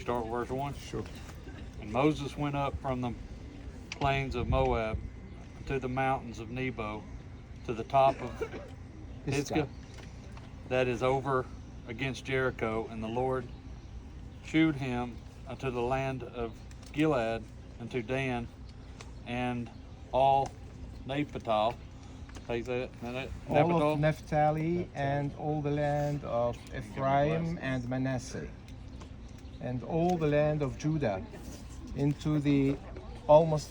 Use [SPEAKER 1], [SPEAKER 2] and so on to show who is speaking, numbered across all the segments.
[SPEAKER 1] start with verse 1?
[SPEAKER 2] Sure.
[SPEAKER 1] And Moses went up from the plains of Moab to the mountains of Nebo, to the top of Pisgah, that is over against Jericho, and the Lord shewed him unto the land of Gilead, unto Dan, and all Naphtali. Take that.
[SPEAKER 2] All of Naphtali and all the land of Ephraim and Manasseh, and all the land of Judah, into the utmost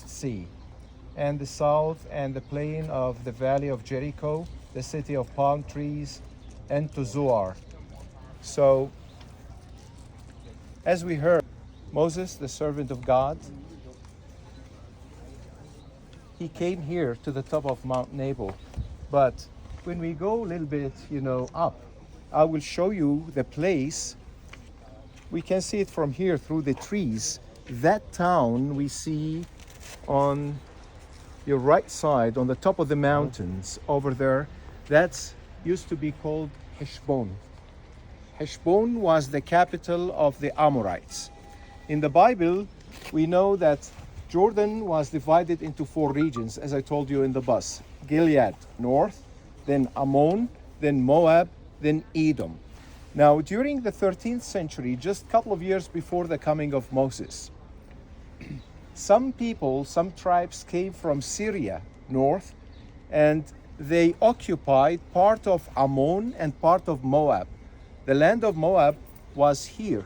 [SPEAKER 2] sea, and the south and the plain of the valley of Jericho, the city of palm trees, and to Zoar. So, as we heard, Moses, the servant of God, he came here to the top of Mount Nebo. But when we go a little bit, up, I will show you the place. We can see it from here through the trees. That town we see on your right side, on the top of the mountains over there, that's used to be called Heshbon. Heshbon was the capital of the Amorites. In the Bible, we know that Jordan was divided into 4 regions, as I told you in the bus. Gilead, north, then Ammon, then Moab, then Edom. Now, during the 13th century, just a couple of years before the coming of Moses, some tribes came from Syria, north, and they occupied part of Ammon and part of Moab. The land of Moab was here,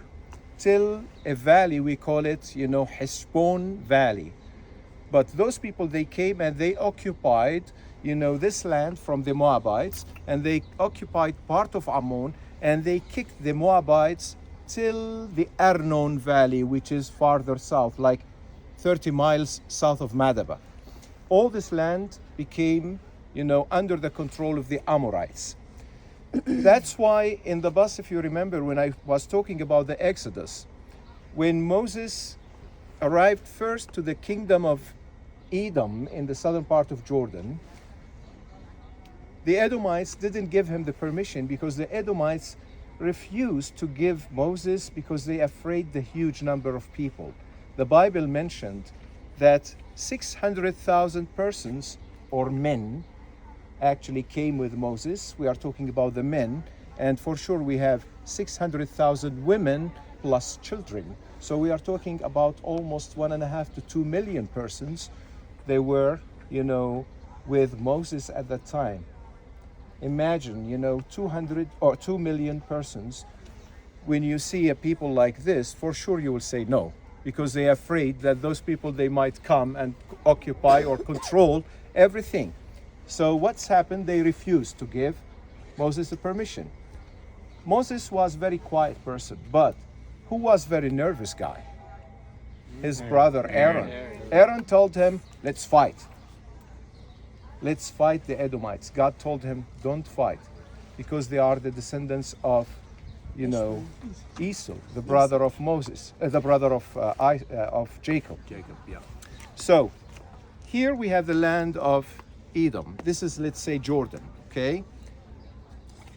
[SPEAKER 2] till a valley, we call it, Heshbon Valley. But those people, they came and they occupied, this land from the Moabites, and they occupied part of Ammon, and they kicked the Moabites till the Arnon Valley, which is farther south, like 30 miles south of Madaba. All this land became, under the control of the Amorites. That's why in the bus, if you remember, when I was talking about the Exodus, when Moses arrived first to the kingdom of Edom in the southern part of Jordan, the Edomites didn't give him the permission, because the Edomites refused to give Moses because they afraid the huge number of people. The Bible mentioned that 600,000 persons or men actually came with Moses. We are talking about the men, and for sure we have 600,000 women plus children. So we are talking about almost 1.5 to 2 million persons. They were, with Moses at that time. Imagine, 200 or 2 million persons. When you see a people like this, for sure you will say no, because they are afraid that those people, they might come and occupy or control everything. So what's happened? They refused to give Moses the permission. Moses was a very quiet person, but who was very nervous guy? His brother Aaron. Aaron told him, let's fight. Let's fight the Edomites. God told him, don't fight, because they are the descendants of, Esau, the brother of Moses, the brother of Jacob.
[SPEAKER 3] Jacob, yeah.
[SPEAKER 2] So here we have the land of Edom. This is, let's say, Jordan, okay?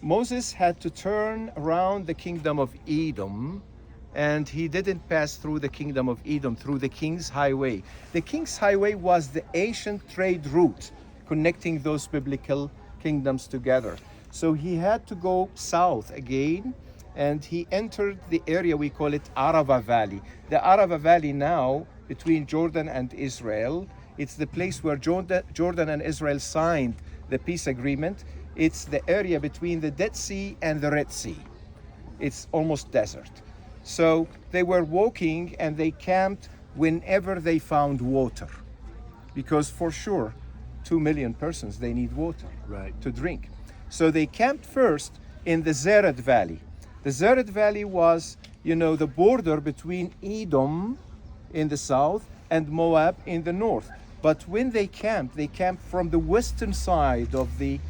[SPEAKER 2] Moses had to turn around the kingdom of Edom, and he didn't pass through the kingdom of Edom, through the King's Highway. The King's Highway was the ancient trade route connecting those biblical kingdoms together. So he had to go south again, and he entered the area, we call it Arava Valley. The Arava Valley now, between Jordan and Israel, it's the place where Jordan and Israel signed the peace agreement. It's the area between the Dead Sea and the Red Sea. It's almost desert. So they were walking and they camped whenever they found water, because for sure 2 million persons, they need water to drink. So they camped first in the Zered Valley. The Zered Valley was, the border between Edom in the south and Moab in the north. But when they camped from the western side of the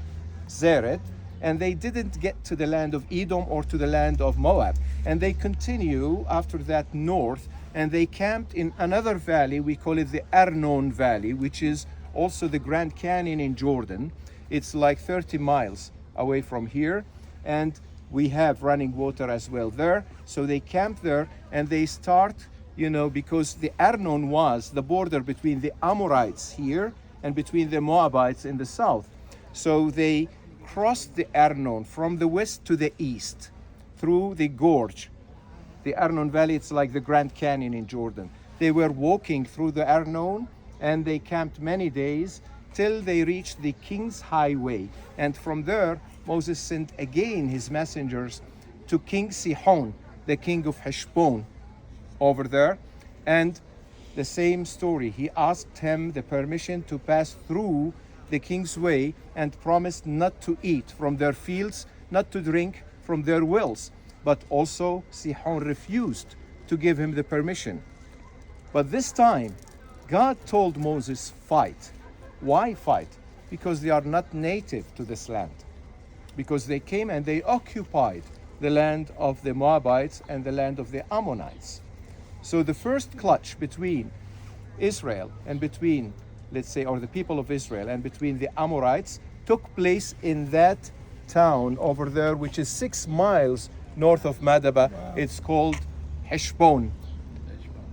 [SPEAKER 2] Zered, and they didn't get to the land of Edom or to the land of Moab. And they continue after that north, and they camped in another valley, we call it the Arnon Valley, which is also the Grand Canyon in Jordan. It's like 30 miles away from here. And we have running water as well there. So they camp there and they start, because the Arnon was the border between the Amorites here and between the Moabites in the south. So they crossed the Arnon from the west to the east through the gorge. The Arnon Valley, it's like the Grand Canyon in Jordan. They were walking through the Arnon and they camped many days till they reached the King's Highway. And from there, Moses sent again his messengers to King Sihon, the king of Heshbon, over there. And the same story. He asked him the permission to pass through the king's way and promised not to eat from their fields, not to drink from their wells. But also Sihon refused to give him the permission. But this time, God told Moses, fight. Why fight? Because they are not native to this land. Because they came and they occupied the land of the Moabites and the land of the Ammonites. So the first clash between Israel and between, let's say, or the people of Israel and between the Amorites took place in that town over there, which is 6 miles north of Madaba. Wow. It's called Heshbon.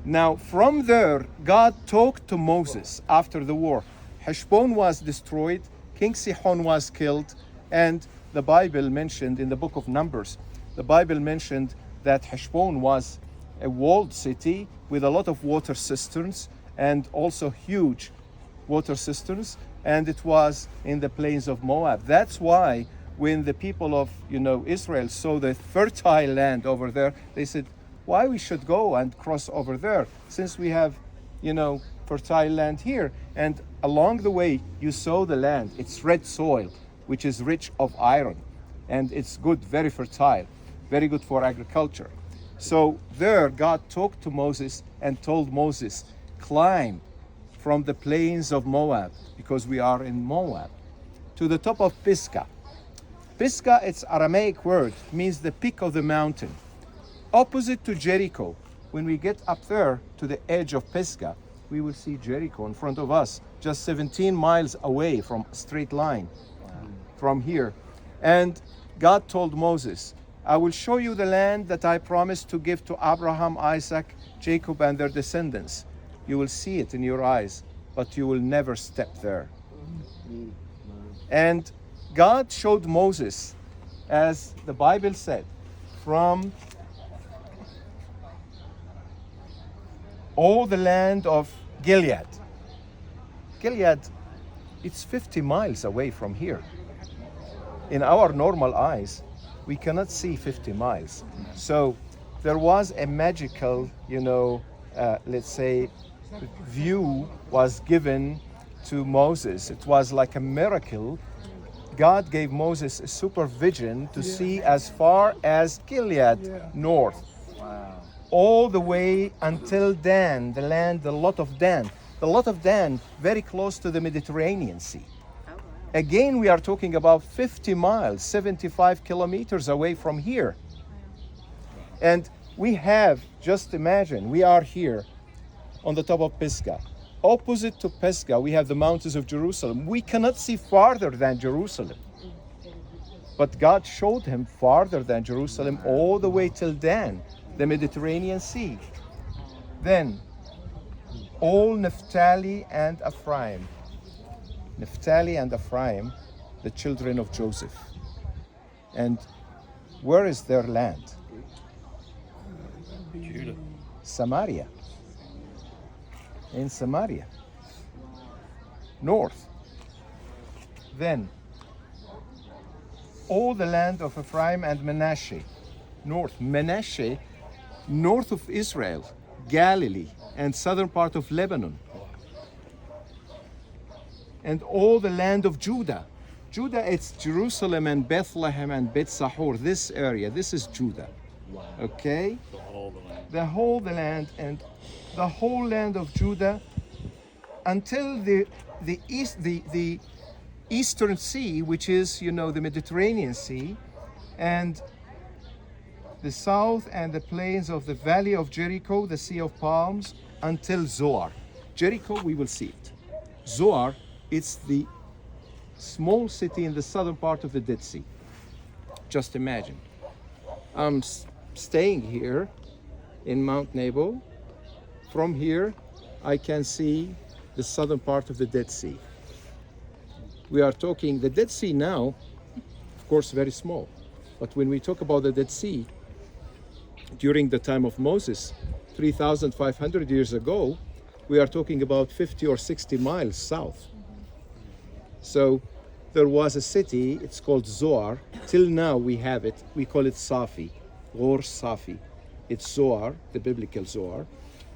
[SPEAKER 2] Now, from there, God talked to Moses after the war. Heshbon was destroyed, King Sihon was killed, and the Bible mentioned in the book of Numbers, the Bible mentioned that Heshbon was a walled city with a lot of water cisterns and also huge water cisterns, and it was in the plains of Moab. That's why when the people of Israel saw the fertile land over there, they said, why we should go and cross over there since we have fertile land here. And along the way you saw the land, it's red soil which is rich of iron, and it's good, very fertile, very good for agriculture. So there God talked to Moses and told Moses, climb from the plains of Moab, because we are in Moab, to the top of Pisgah. Pisgah, it's Aramaic word, means the peak of the mountain. Opposite to Jericho. When we get up there to the edge of Pisgah, we will see Jericho in front of us, just 17 miles away from a straight line from here. And God told Moses, I will show you the land that I promised to give to Abraham, Isaac, Jacob, and their descendants. You will see it in your eyes, but you will never step there. And God showed Moses, as the Bible said, from all the land of Gilead. Gilead, it's 50 miles away from here. In our normal eyes, we cannot see 50 miles. So there was a magical, let's say, view was given to Moses. It was like a miracle. God gave Moses a supervision to see as far as Gilead north. Wow. All the way until Dan, the lot of Dan. The lot of Dan, very close to the Mediterranean Sea. Again, we are talking about 50 miles, 75 kilometers away from here. And we have, just imagine, we are here on the top of Pisgah. Opposite to Pisgah, we have the mountains of Jerusalem. We cannot see farther than Jerusalem. But God showed him farther than Jerusalem all the way till Dan, the Mediterranean Sea. Then, all Naphtali and Ephraim. Naphtali and Ephraim, the children of Joseph. And where is their land?
[SPEAKER 1] Judah.
[SPEAKER 2] Samaria. In Samaria. North. Then, all the land of Ephraim and Manasseh. North. Manasseh, north of Israel, Galilee, and southern part of Lebanon. And all the land of Judah. Judah, it's Jerusalem and Bethlehem and Bet Sahor, this area. This is Judah. Wow. Okay? The whole land and the whole land of Judah until the eastern sea, which is, the Mediterranean Sea, and the south and the plains of the valley of Jericho, the Sea of Palms, until Zoar. Jericho, we will see it. Zoar, it's the small city in the southern part of the Dead Sea. Just imagine. I'm staying here in Mount Nebo. From here, I can see the southern part of the Dead Sea. We are talking the Dead Sea now, of course, very small. But when we talk about the Dead Sea, during the time of Moses, 3,500 years ago, we are talking about 50 or 60 miles south. So there was a city, it's called Zoar. Till now we have it, we call it Safi, or Safi. It's Zoar, the biblical Zoar.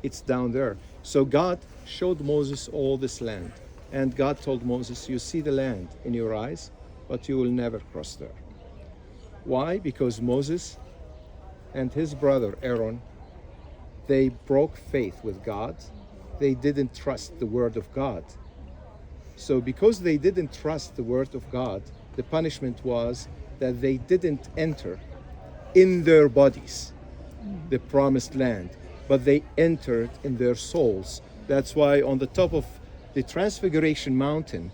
[SPEAKER 2] It's down there. So God showed Moses all this land. And God told Moses, you see the land in your eyes, but you will never cross there. Why? Because Moses and his brother Aaron, they broke faith with God. They didn't trust the word of God. So because they didn't trust the word of God, the punishment was that they didn't enter in their bodies the promised land, but they entered in their souls. That's why on the top of the Transfiguration Mountain,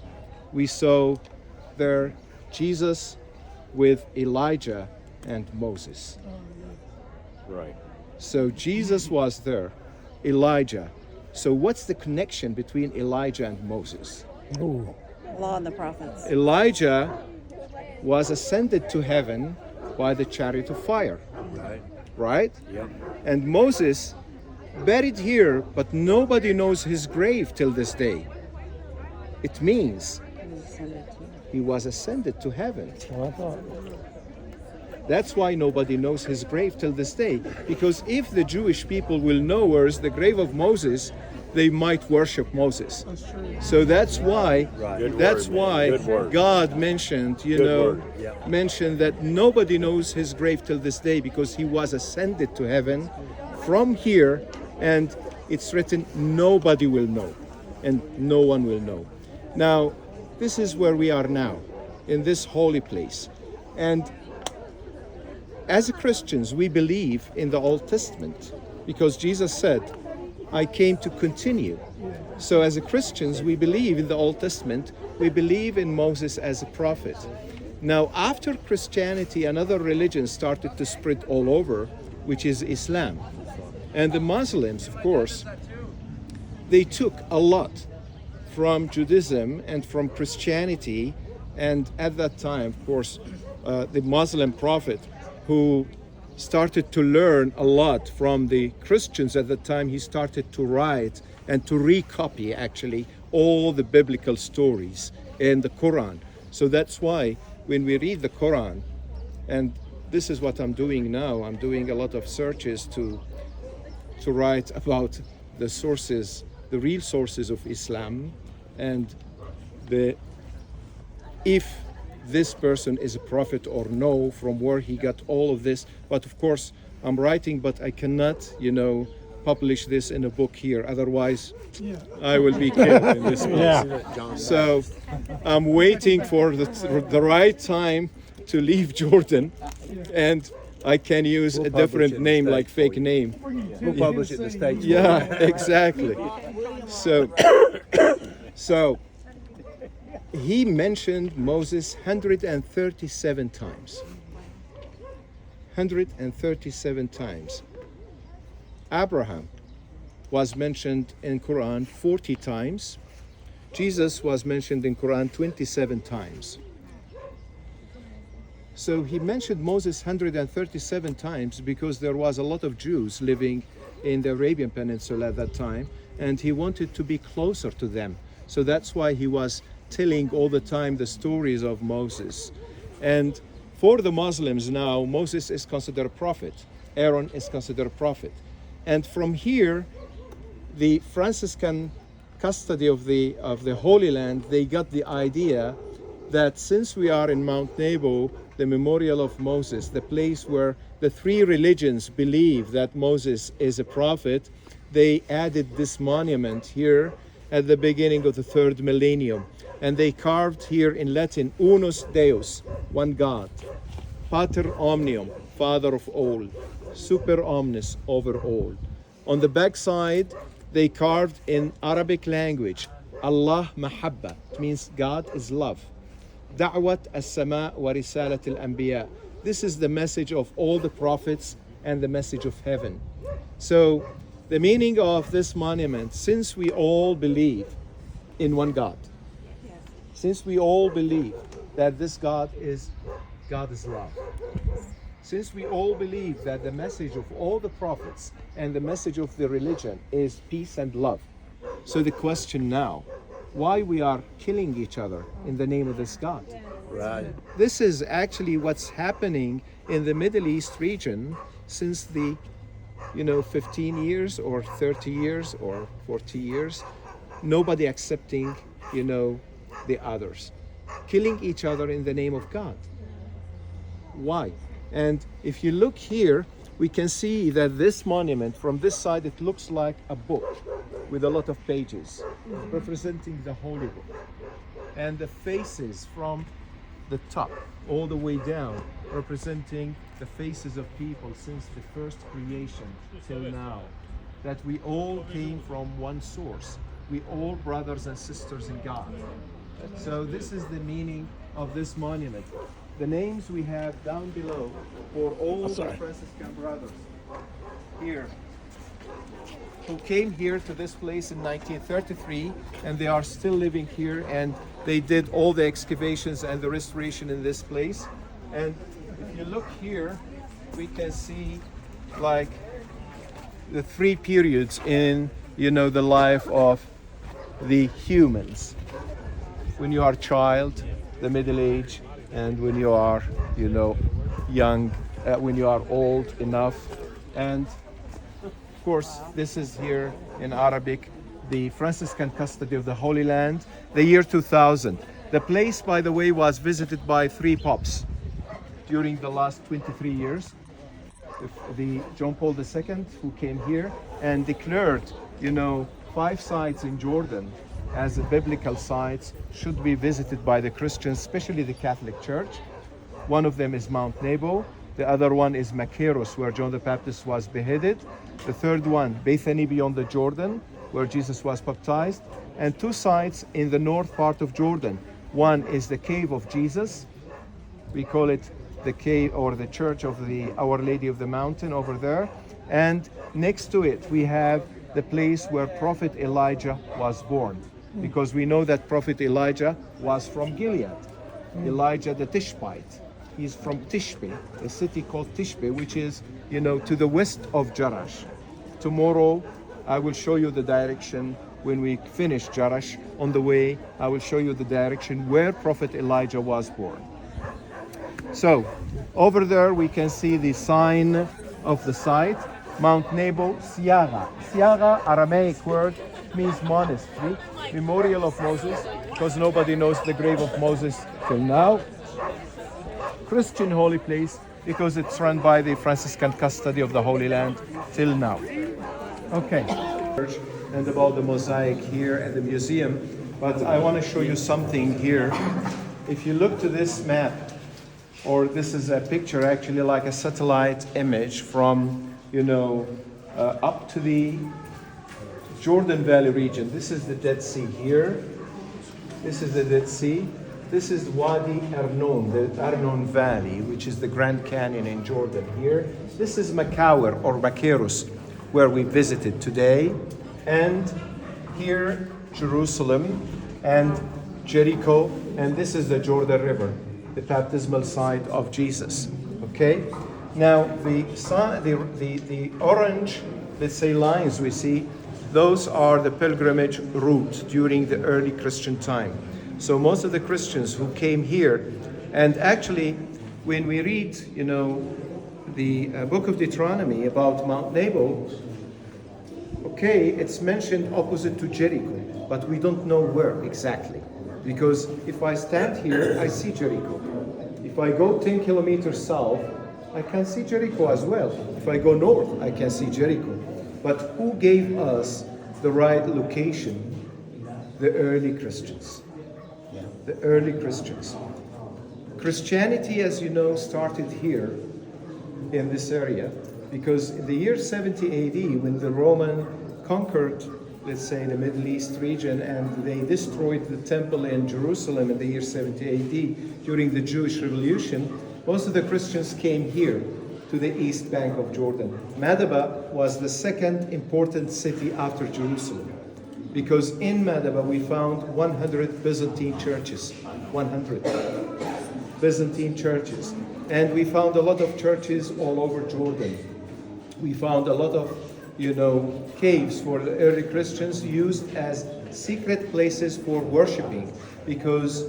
[SPEAKER 2] we saw there Jesus with Elijah and Moses.
[SPEAKER 3] Right.
[SPEAKER 2] So Jesus was there, Elijah. So what's the connection between Elijah and Moses?
[SPEAKER 4] Law and the prophets.
[SPEAKER 2] Elijah was ascended to heaven by the chariot of fire,
[SPEAKER 3] Right.
[SPEAKER 2] right?
[SPEAKER 3] Yep.
[SPEAKER 2] And Moses buried here, but nobody knows his grave till this day. It means he was ascended to heaven. That's why nobody knows his grave till this day. Because if the Jewish people will know where is the grave of Moses, they might worship Moses. So that's why,
[SPEAKER 3] Right. Good
[SPEAKER 2] that's
[SPEAKER 3] word, man.
[SPEAKER 2] why
[SPEAKER 3] Good word.
[SPEAKER 2] God mentioned,
[SPEAKER 3] Good word. Yeah.
[SPEAKER 2] mentioned that nobody knows his grave till this day because he was ascended to heaven from here, and it's written, nobody will know, and no one will know. Now, this is where we are now, in this holy place. And as Christians, we believe in the Old Testament because Jesus said, I came to continue. So as Christians, we believe in the Old Testament. We believe in Moses as a prophet. Now, after Christianity, another religion started to spread all over, which is Islam. And the Muslims, of course, they took a lot from Judaism and from Christianity. And at that time, of course, the Muslim prophet who started to learn a lot from the Christians at the time, he started to write and to recopy actually all the biblical stories in the Quran. So that's why when we read the Quran, and this is what I'm doing now, I'm doing a lot of searches to write about the sources, the real sources of Islam, and if this person is a prophet or no, from where he got all of this. But of course, I'm writing, but I cannot, publish this in a book here. Otherwise, I will be killed in this place. So I'm waiting for the right time to leave Jordan, and I can use a different name, like fake name.
[SPEAKER 3] We'll publish it in the States.
[SPEAKER 2] Yeah, exactly. So he mentioned Moses 137 times. 137 times. Abraham was mentioned in Quran 40 times. Jesus was mentioned in Quran 27 times. So he mentioned Moses 137 times because there was a lot of Jews living in the Arabian Peninsula at that time, and he wanted to be closer to them. So that's why he was telling all the time the stories of Moses. And for the Muslims now, Moses is considered a prophet. Aaron is considered a prophet. And from here, the Franciscan custody of the Holy Land, they got the idea that since we are in Mount Nebo, the memorial of Moses, the place where the three religions believe that Moses is a prophet, they added this monument here at the beginning of the 3rd millennium. And they carved here in Latin, Unus Deus, one God, Pater Omnium, Father of all, Super Omnis, over all. On the back side, they carved in Arabic language, Allah Mahabba, it means God is love. Da'wat as-sama wa risalat al-anbiya, This is the message of all the prophets and the message of heaven. So the meaning of this monument, since we all believe in one God, since we all believe that this God is love, since we all believe that the message of all the prophets and the message of the religion is peace and love. So the question now, why we are killing each other in the name of this God?
[SPEAKER 3] Right.
[SPEAKER 2] This is actually what's happening in the Middle East region since the 15 years or 30 years or 40 years. Nobody accepting, the others. Killing each other in the name of God. Why? And if you look here, we can see that this monument, from this side, it looks like a book with a lot of pages representing the Holy Book. And the faces from the top all the way down representing the faces of people since the first creation till now. That we all came from one source. We all brothers and sisters in God. So this is the meaning of this monument. The names we have down below for all the Franciscan brothers here who came here to this place in 1933, and they are still living here, and they did all the excavations and the restoration in this place. And if you look here, we can see like the three periods in the life of the humans. When you are a child, the middle age, and when you are young, when you are old enough. And of course, this is here in Arabic, the Franciscan custody of the Holy Land, the year 2000. The place, by the way, was visited by 3 popes during the last 23 years. The John Paul II, who came here and declared, 5 sites in Jordan as biblical sites should be visited by the Christians, especially the Catholic Church. One of them is Mount Nebo. The other one is Machearus, where John the Baptist was beheaded. The third one, Bethany beyond the Jordan, where Jesus was baptized. And 2 sites in the north part of Jordan. One is the Cave of Jesus. We call it the cave or the Church of the Our Lady of the Mountain over there. And next to it, we have the place where Prophet Elijah was born. Because we know that Prophet Elijah was from Gilead. Elijah the Tishbite. He's from Tishbe, a city called Tishbe, which is, to the west of Jarash. Tomorrow, I will show you the direction when we finish Jarash. On the way, I will show you the direction where Prophet Elijah was born. So, over there we can see the sign of the site, Mount Nebo, Siara. Siara, Aramaic word, means monastery, memorial of Moses, because nobody knows the grave of Moses till now. Christian holy place, because it's run by the Franciscan custody of the Holy Land till now. Okay. And about the mosaic here at the museum, but I want to show you something here. If you look to this map, or this is a picture actually like a satellite image from, up to the Jordan Valley region. This is the Dead Sea here. This is the Dead Sea. This is Wadi Arnon, the Arnon Valley, which is the Grand Canyon in Jordan here. This is Machearus or Machearus, where we visited today. And here, Jerusalem and Jericho. And this is the Jordan River, the baptismal site of Jesus. Okay? Now, the orange, let's say, lines we see, those are the pilgrimage route during the early Christian time. So most of the Christians who came here, and actually, when we read, the book of Deuteronomy about Mount Nebo, okay, it's mentioned opposite to Jericho, but we don't know where exactly. Because if I stand here, I see Jericho. If I go 10 kilometers south, I can see Jericho as well. If I go north, I can see Jericho. But who gave us the right location? The early Christians. The early Christians. Christianity, as you know, started here in this area because in the year 70 AD, when the Roman conquered, let's say, the Middle East region, and they destroyed the temple in Jerusalem in the year 70 AD during the Jewish Revolution, most of the Christians came here to the east bank of Jordan. Madaba was the second important city after Jerusalem, because in Madaba we found 100 Byzantine churches. 100 Byzantine churches. And we found a lot of churches all over Jordan. We found a lot of, caves for the early Christians used as secret places for worshiping, because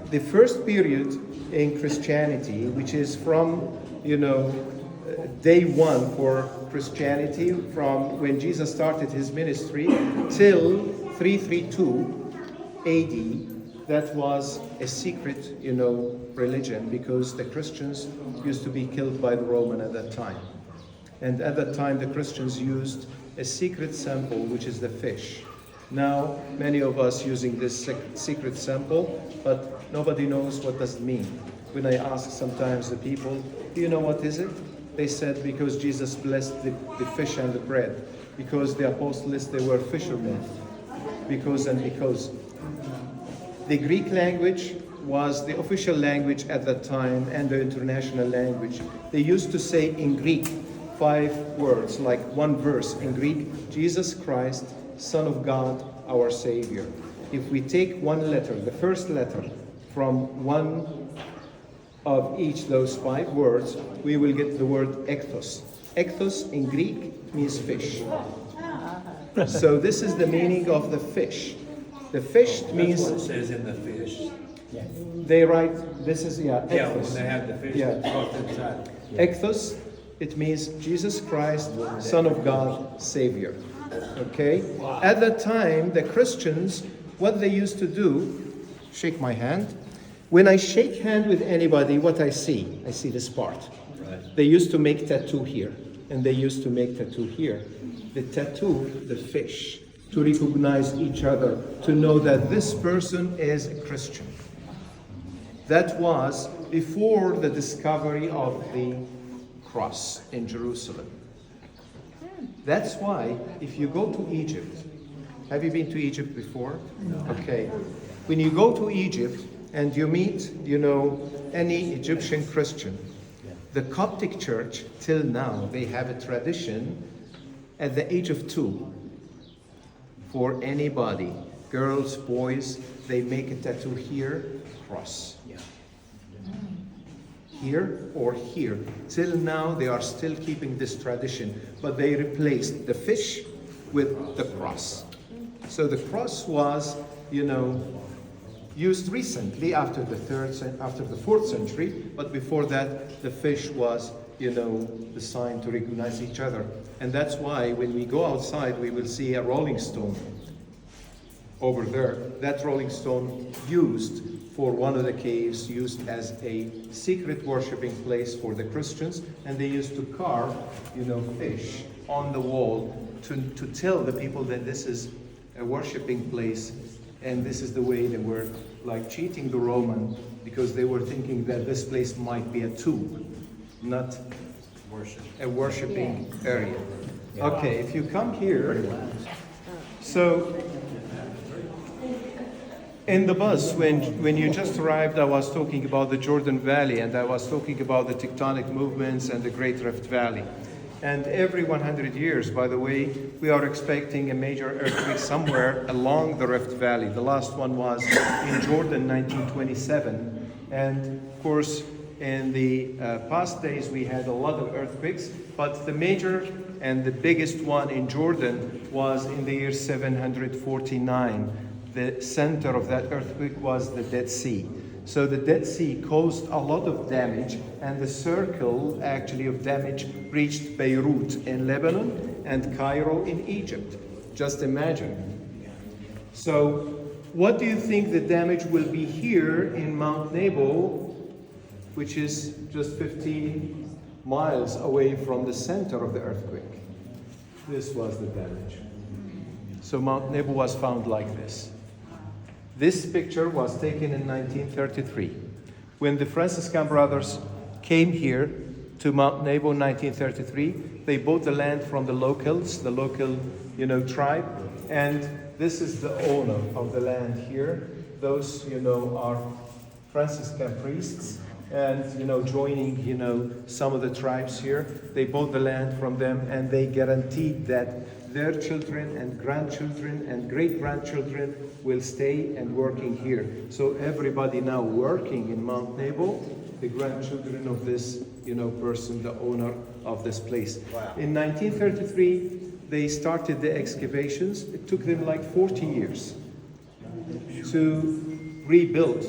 [SPEAKER 2] the first period in Christianity, which is from, day one for Christianity, from when Jesus started his ministry till 332 AD, that was a secret, religion, because the Christians used to be killed by the Roman at that time. And at that time, the Christians used a secret symbol, which is the fish. Now, many of us using this secret symbol, but nobody knows what does it mean. When I ask sometimes the people, do you know what is it? They said, because Jesus blessed the fish and the bread. Because the apostles, they were fishermen. Because. The Greek language was the official language at that time and the international language. They used to say in Greek 5 words, like one verse in Greek, Jesus Christ, Son of God, our Savior. If we take one letter, the first letter, from one of each those 5 words, we will get the word ekthos. Ekthos in Greek means fish. So this is the meaning of the fish. The fish means...
[SPEAKER 3] That's what it says in the fish.
[SPEAKER 2] They write, this is, ekthos.
[SPEAKER 3] Yeah, when they have the fish tossed inside.
[SPEAKER 2] Ekthos, it means Jesus Christ, Son of God, Savior. Okay? Wow. At that time, the Christians, what they used to do, shake my hand. When I shake hand with anybody, what I see this part. Right. They used to make tattoo here, and they used to make tattoo here. The tattoo, the fish, to recognize each other, to know that this person is a Christian. That was before the discovery of the cross in Jerusalem. That's why if you go to Egypt, have you been to Egypt before? No. Okay. When you go to Egypt and you meet, any Egyptian Christian, the Coptic church till now, they have a tradition at the age of 2 for anybody, girls, boys, they make a tattoo here, cross. Here or here. Till now, they are still keeping this tradition, but they replaced the fish with the cross. So the cross was, used recently after the 4th century, but before that, the fish was, the sign to recognize each other. And that's why when we go outside, we will see a rolling stone over there. That rolling stone used for one of the caves, used as a secret worshiping place for the Christians, and they used to carve, fish on the wall to tell the people that this is a worshiping place, and this is the way they were like cheating the Roman, because they were thinking that this place might be a tomb, not a worshiping area. Okay, if you come here, so in the bus, when you just arrived, I was talking about the Jordan Valley, and I was talking about the tectonic movements and the Great Rift Valley. And every 100 years, by the way, we are expecting a major earthquake somewhere along the Rift Valley. The last one was in Jordan, 1927. And of course, in the past days, we had a lot of earthquakes, but the major and the biggest one in Jordan was in the year 749. The center of that earthquake was the Dead Sea. So the Dead Sea caused a lot of damage, and the circle actually of damage reached Beirut in Lebanon and Cairo in Egypt. Just imagine. So what do you think the damage will be here in Mount Nebo, which is just 15 miles away from the center of the earthquake? This was the damage. So Mount Nebo was found like this. This picture was taken in 1933. When the Franciscan brothers came here to Mount Nebo in 1933, they bought the land from the locals, the local, tribe, and this is the owner of the land here. Those, are Franciscan priests, and joining some of the tribes here. They bought the land from them, and they guaranteed that their children and grandchildren and great-grandchildren will stay and working here. So everybody now working in Mount Nebo, the grandchildren of this person, the owner of this place.
[SPEAKER 3] Wow.
[SPEAKER 2] In 1933, they started the excavations. It took them like 40 years to rebuild,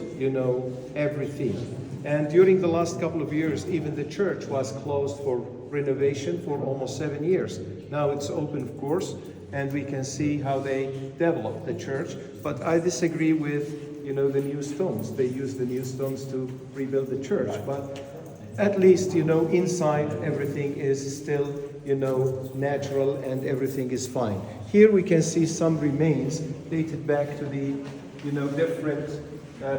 [SPEAKER 2] everything. And during the last couple of years, even the church was closed for renovation for almost 7 years. Now it's open, of course, and we can see how they developed the church. But I disagree with, the new stones. They use the new stones to rebuild the church. But at least, inside everything is still, natural, and everything is fine. Here we can see some remains dated back to the, different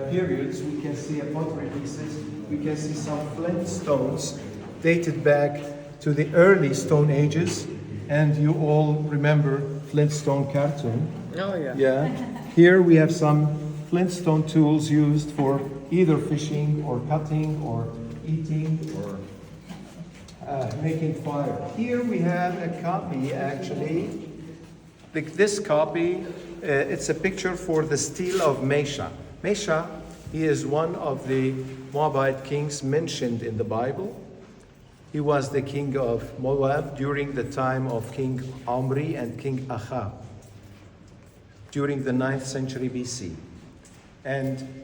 [SPEAKER 2] periods. We can see pottery pieces. We can see some flint stones dated back to the early Stone Ages. And you all remember Flintstone cartoon.
[SPEAKER 5] Oh, yeah.
[SPEAKER 2] Yeah. Here we have some Flintstone tools used for either fishing or cutting or eating or making fire. Here we have a copy, actually. This copy, it's a picture for the stele of Mesha. Mesha, he is one of the Moabite kings mentioned in the Bible. He was the king of Moab during the time of King Omri and King Ahab, during the 9th century BC. And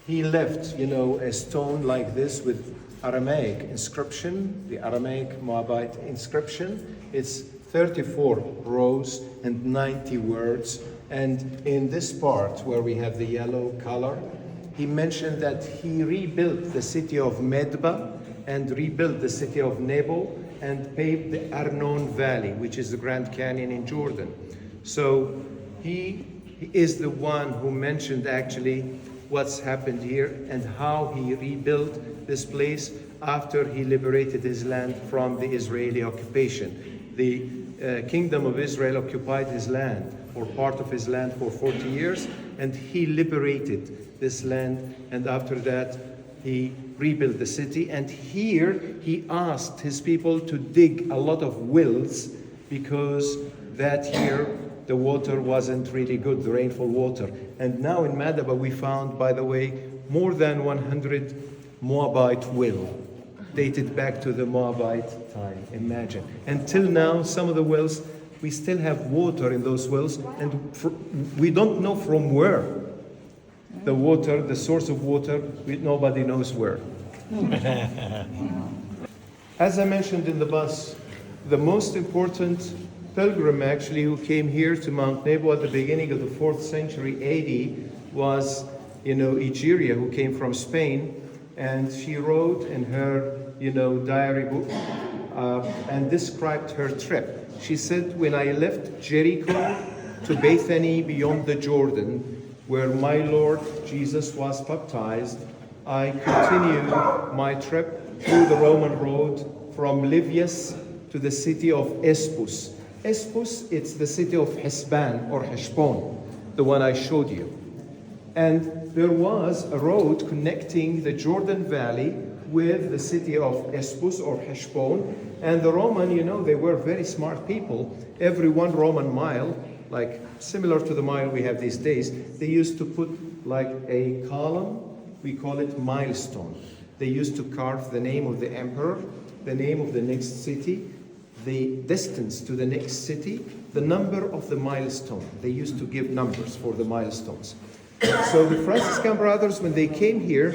[SPEAKER 2] he left, a stone like this with Aramaic inscription, the Aramaic Moabite inscription. It's 34 rows and 90 words. And in this part where we have the yellow color, he mentioned that he rebuilt the city of Medba and rebuilt the city of Nebo and paved the Arnon Valley, which is the Grand Canyon in Jordan. So he is the one who mentioned actually what's happened here and how he rebuilt this place after he liberated his land from the Israeli occupation. The kingdom of Israel occupied his land, or part of his land, for 40 years, and he liberated this land, and after that he rebuilt the city. And here he asked his people to dig a lot of wells, because that year the water wasn't really good, the rainfall water. And now in Madaba we found, by the way, more than 100 Moabite wells dated back to the Moabite time, imagine. Until now, some of the wells, we still have water in those wells, and we don't know from where. The water, the source of water, nobody knows where. As I mentioned in the bus, the most important pilgrim actually who came here to Mount Nebo at the beginning of the 4th century AD was, Egeria, who came from Spain, and she wrote in her, diary book and described her trip. She said, "When I left Jericho to Bethany beyond the Jordan, where my Lord Jesus was baptized, I continued my trip through the Roman road from Livius to the city of Espus." Espus, it's the city of Hesban or Heshbon, the one I showed you. And there was a road connecting the Jordan Valley with the city of Espus or Heshbon. And the Roman, they were very smart people. Every 1 Roman mile, like similar to the mile we have these days, they used to put like a column, we call it milestone. They used to carve the name of the emperor, the name of the next city, the distance to the next city, the number of the milestone. They used to give numbers for the milestones. So the Franciscan brothers, when they came here,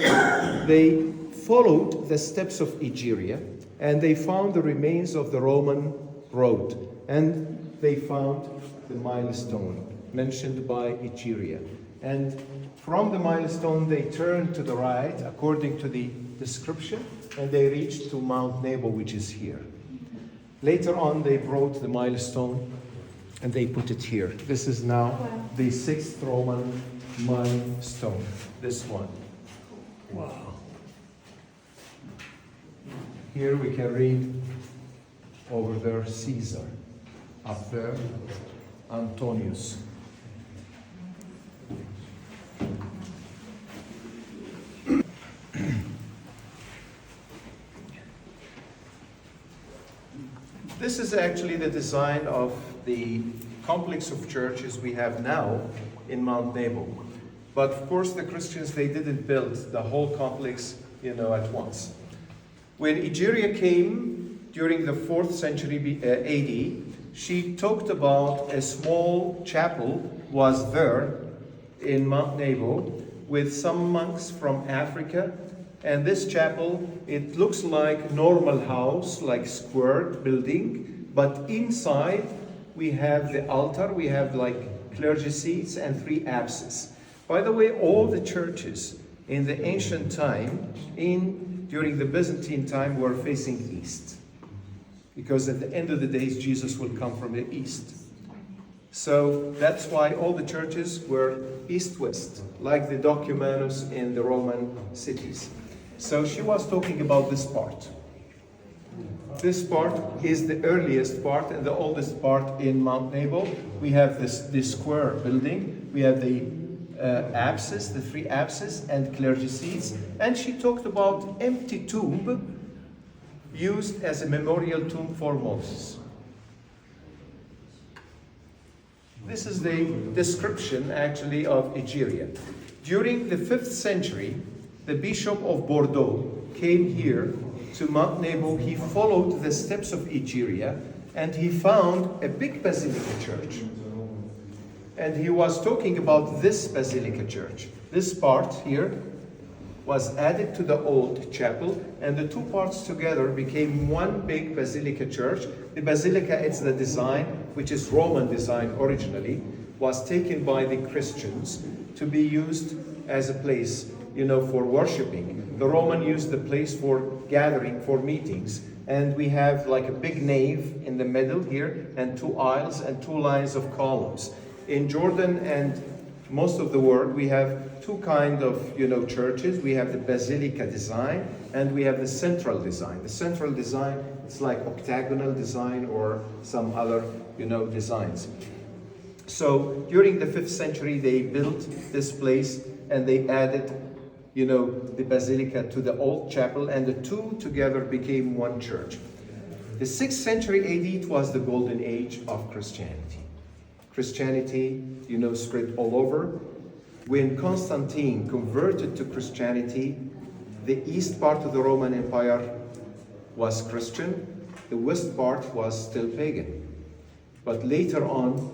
[SPEAKER 2] they followed the steps of Egeria, and they found the remains of the Roman road, and they found the milestone mentioned by Egeria. And from the milestone, they turned to the right, according to the description, and they reached to Mount Nebo, which is here. Later on, they brought the milestone and they put it here. This is now the 6th Roman milestone, this one. Wow. Here we can read over there Caesar, up there Antonius. This is actually the design of the complex of churches we have now in Mount Nebo. But of course the Christians, they didn't build the whole complex, at once. When Egeria came during the 4th century AD, she talked about a small chapel was there in Mount Nebo with some monks from Africa. And this chapel, it looks like normal house, like square building, but inside we have the altar, we have like clergy seats and 3 apses. By the way, all the churches in the ancient time, during the Byzantine time, were facing east. Because at the end of the days, Jesus will come from the east. So that's why all the churches were east-west, like the Documentus in the Roman cities. So she was talking about this part. This part is the earliest part and the oldest part in Mount Nebo. We have this square building. We have the apses, the 3 apses and clergy seats. And she talked about empty tomb used as a memorial tomb for Moses. This is the description actually of Egeria. During the 5th century, the Bishop of Bordeaux came here to Mount Nebo. He followed the steps of Egeria and he found a big basilica church. And he was talking about this basilica church. This part here was added to the old chapel, and the 2 parts together became one big basilica church. The basilica, it's the design, which is Roman design originally, was taken by the Christians to be used as a place, for worshiping. The Roman used the place for gathering, for meetings. And we have like a big nave in the middle here, and 2 aisles and 2 lines of columns. In Jordan and most of the world, we have 2 kind of, churches. We have the basilica design and we have the central design. The central design, it's like octagonal design or some other, designs. So during the 5th century, they built this place and they added, the basilica to the old chapel, and the 2 together became one church. The 6th century AD, it was the golden age of Christianity. Christianity, spread all over. When Constantine converted to Christianity, the east part of the Roman Empire was Christian, the west part was still pagan. But later on,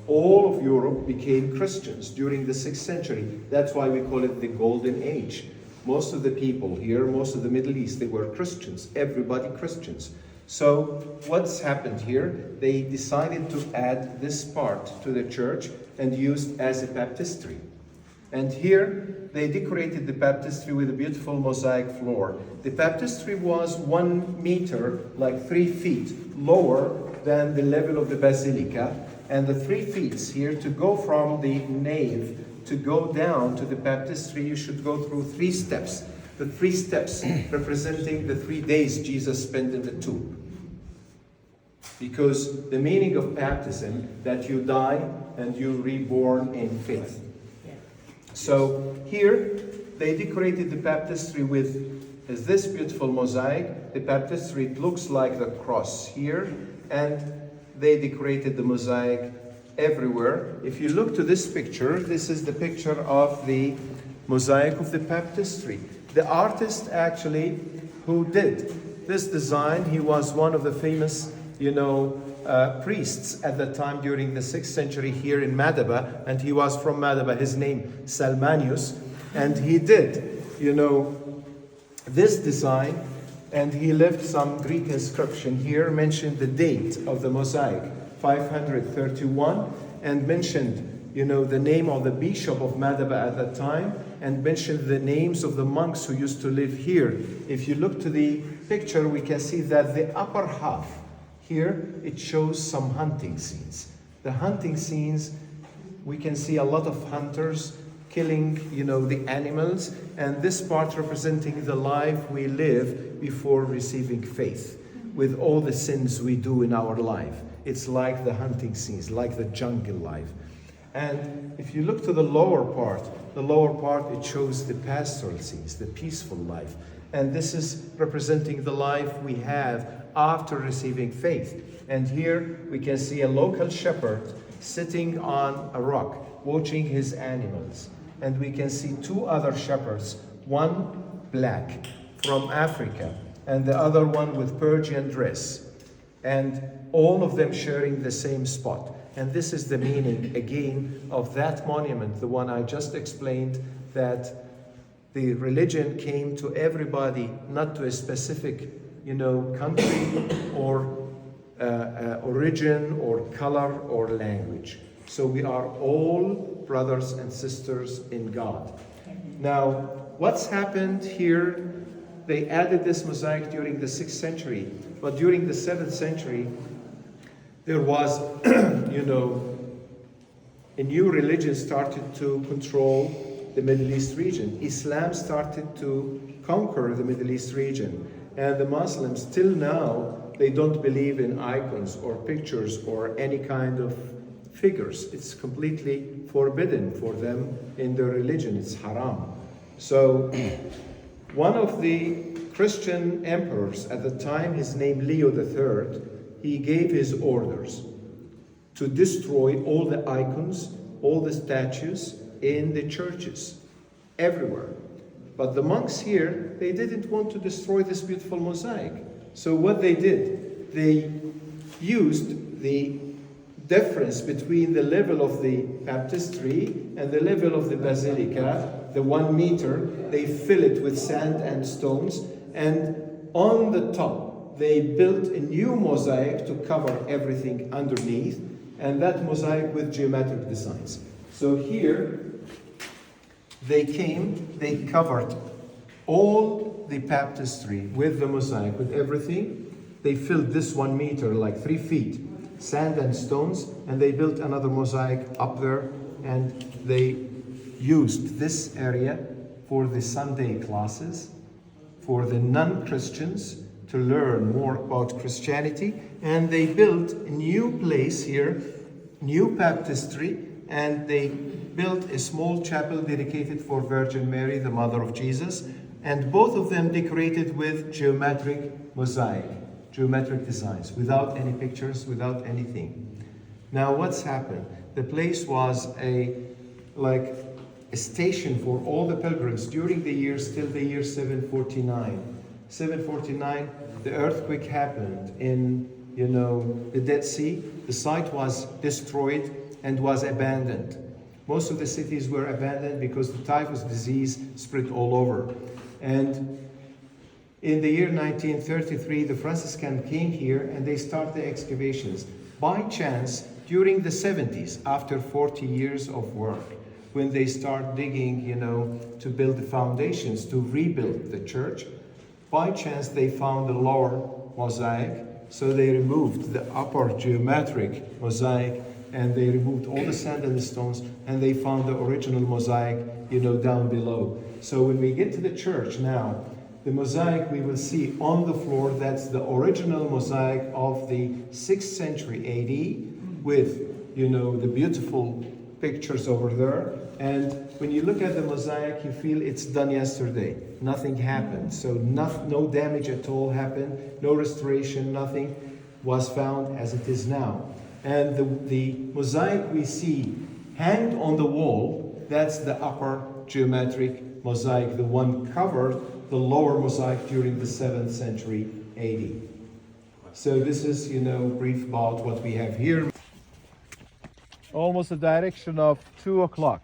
[SPEAKER 2] all of Europe became Christians during the 6th century. That's why we call it the Golden Age. Most of the people here, most of the Middle East, they were Christians, everybody Christians. So what's happened here? They decided to add this part to the church and used as a baptistry. And here they decorated the baptistry with a beautiful mosaic floor. The baptistry was 1 meter, like 3 feet lower than the level of the basilica. And the 3 feet here, to go from the nave to go down to the baptistry, you should go through 3 steps. The 3 steps representing the 3 days Jesus spent in the tomb. Because the meaning of baptism, that you die and you reborn in faith. So here they decorated the baptistry with this beautiful mosaic. The baptistry, it looks like the cross here, and they decorated the mosaic everywhere. If you look to this picture, this is the picture of the mosaic of the baptistry. The artist actually who did this design, he was one of the famous, priests at the time during the 6th century here in Madaba, and he was from Madaba. His name Salmanius, and he did, this design, and he left some Greek inscription here, mentioned the date of the mosaic, 531, and mentioned, the name of the bishop of Madaba at that time, and mentioned the names of the monks who used to live here. If you look to the picture, we can see that the upper half here, it shows some hunting scenes. The hunting scenes, we can see a lot of hunters killing, the animals, and this part representing the life we live before receiving faith, with all the sins we do in our life. It's like the hunting scenes, like the jungle life. And if you look to the lower part, the lower part, it shows the pastoral scenes, the peaceful life. And this is representing the life we have after receiving faith. And here we can see a local shepherd sitting on a rock, watching his animals. And we can see two other shepherds, one black from Africa, and the other one with Persian dress. And all of them sharing the same spot. And this is the meaning, again, of that monument, the one I just explained, that the religion came to everybody, not to a specific, country or origin or color or language. So we are all brothers and sisters in God. Now, what's happened here? They added this mosaic during the 6th century, but during the 7th century, there was, a new religion started to control the Middle East region. Islam started to conquer the Middle East region. And the Muslims, till now, they don't believe in icons or pictures or any kind of figures. It's completely forbidden for them in their religion. It's haram. So one of the Christian emperors at the time, his name Leo III, he gave his orders to destroy all the icons, all the statues in the churches, everywhere. But the monks here, they didn't want to destroy this beautiful mosaic. So what they did, they used the difference between the level of the baptistry and the level of the basilica, the 1 meter, they fill it with sand and stones, and on the top, they built a new mosaic to cover everything underneath, and that mosaic with geometric designs. So here, they covered all the baptistry with the mosaic, with everything. They filled this 1 meter, like 3 feet, sand and stones, and they built another mosaic up there, and they used this area for the Sunday classes, for the non-Christians to learn more about Christianity, and they built a new place here, new baptistry, and they built a small chapel dedicated for Virgin Mary, the Mother of Jesus, and both of them decorated with geometric mosaic, geometric designs, without any pictures, without anything. Now what's happened? The place was like a station for all the pilgrims during the years till the year 749. 749, the earthquake happened in, the Dead Sea. The site was destroyed and was abandoned. Most of the cities were abandoned because the typhus disease spread all over. And in the year 1933, the Franciscans came here and they started the excavations. By chance, during the 70s, after 40 years of work, when they start digging, to build the foundations, to rebuild the church, by chance they found the lower mosaic, so they removed the upper geometric mosaic, and they removed all the sand and the stones, and they found the original mosaic, down below. So when we get to the church now, the mosaic we will see on the floor, that's the original mosaic of the 6th century AD with, the beautiful pictures over there. And when you look at the mosaic, you feel it's done yesterday. Nothing happened. So no damage at all happened, no restoration, nothing was found as it is now. And the mosaic we see hanged on the wall, that's the upper geometric mosaic, the one covered the lower mosaic during the 7th century AD. So this is, brief about what we have here. Almost the direction of 2 o'clock.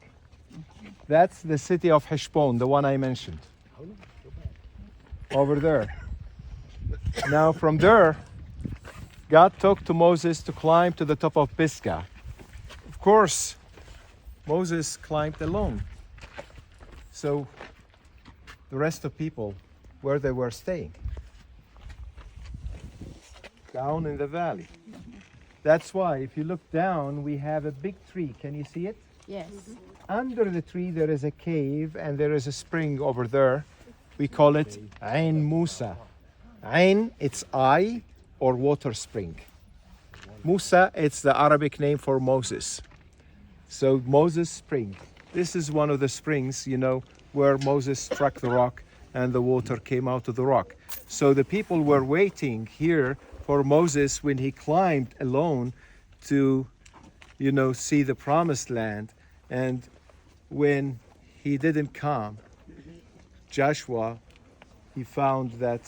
[SPEAKER 2] That's the city of Heshbon, the one I mentioned. Over there. Now from there, God talked to Moses to climb to the top of Pisgah. Of course, Moses climbed alone. So the rest of people, where they were staying? Down in the valley. That's why if you look down, we have a big tree. Can you see it?
[SPEAKER 4] Yes.
[SPEAKER 2] Under the tree there is a cave and there is a spring over there. We call it Ain Musa. Ain, it's eye or water spring. Musa, it's the Arabic name for Moses. So Moses Spring. this is one of the springs, you know, where Moses struck the rock and the water came out of the rock. So the people were waiting here for Moses when he climbed alone to, you know, see the promised land. And when he didn't come, Joshua, he found that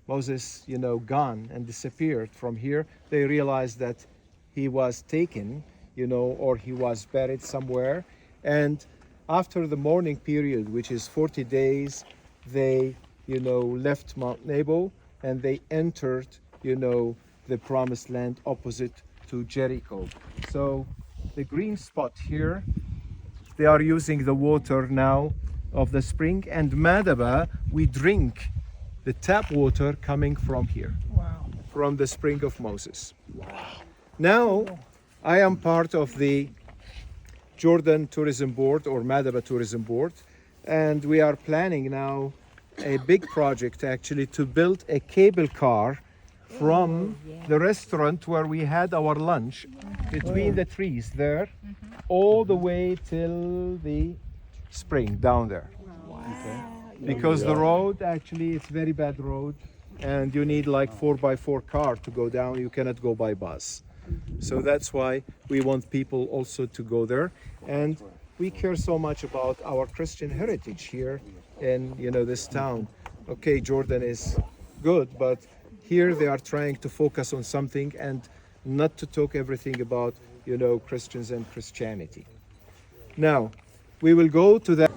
[SPEAKER 2] Moses, you know, gone and disappeared from here. They realized that he was taken, you know, or he was buried somewhere. And after the mourning period, which is 40 days, they, you know, left Mount Nebo and they entered, you know, the promised land opposite to Jericho. So the green spot here, they are using the water now of the spring, and Madaba, we drink the tap water coming from here, from the spring of Moses. Now, I am part of the Jordan Tourism Board or Madaba Tourism Board, and we are planning now a big project actually to build a cable car from the restaurant where we had our lunch between the trees there all the way till the spring down there. Okay. Because the road actually it's very bad road and you need like 4x4 car to go down, you cannot go by bus. So that's why we want people also to go there, and we care so much about our Christian heritage here in, you know, this town. Okay, Jordan is good, but here they are trying to focus on something and not to talk everything about, you know, Christians and Christianity. Now, we will go to that.